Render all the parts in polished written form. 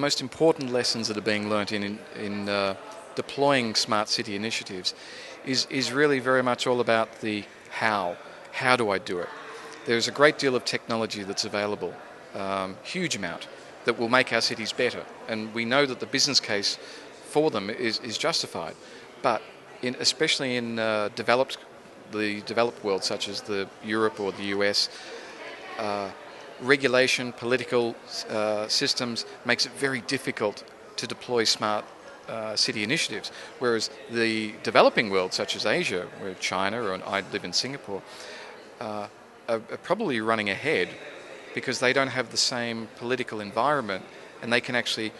most important lessons that are being learnt in deploying smart city initiatives is really very much all about the how. How do I do it? There's a great deal of technology that's available, huge amount, that will make our cities better. And we know that the business case for them is justified. But especially in the developed world, such as the Europe or the US, regulation, political systems makes it very difficult to deploy smart city initiatives. Whereas the developing world, such as Asia, where China, or I live in Singapore, are probably running ahead because they don't have the same political environment, and they can actually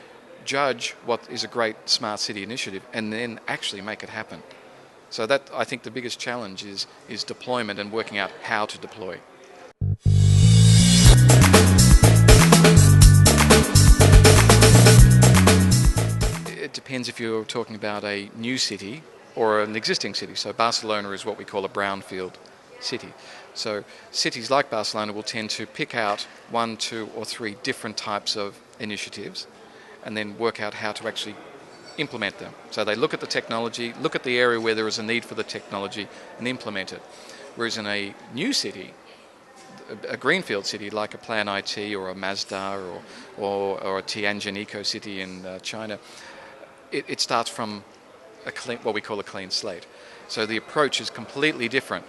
judge what is a great smart city initiative and then actually make it happen. So that, I think, the biggest challenge is deployment and working out how to deploy. It depends if you're talking about a new city or an existing city. So Barcelona is what we call a brownfield city. So cities like Barcelona will tend to pick out 1, 2 or 3 different types of initiatives and then work out how to actually implement them. So they look at the technology, look at the area where there is a need for the technology and implement it. Whereas in a new city, a greenfield city like a Plan IT or a Mazda or a Tianjin Eco City in China, it starts from what we call a clean slate. So the approach is completely different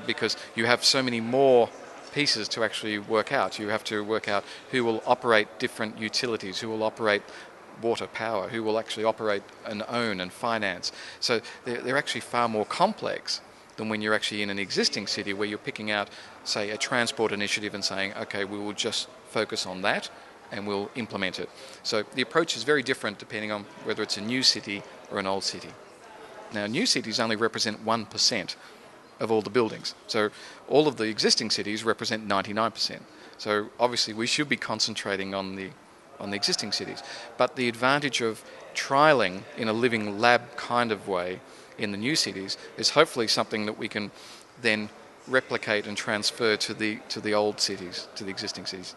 because you have so many more pieces to actually work out. You have to work out who will operate different utilities, who will operate water power, who will actually operate and own and finance. So they're actually far more complex than when you're actually in an existing city where you're picking out, say, a transport initiative and saying, okay, we will just focus on that and we'll implement it. So the approach is very different depending on whether it's a new city or an old city. Now, new cities only represent 1% of all the buildings. So all of the existing cities represent 99%. So obviously we should be concentrating on the existing cities. But the advantage of trialing in a living lab kind of way in the new cities is hopefully something that we can then replicate and transfer to the old cities, to the existing cities.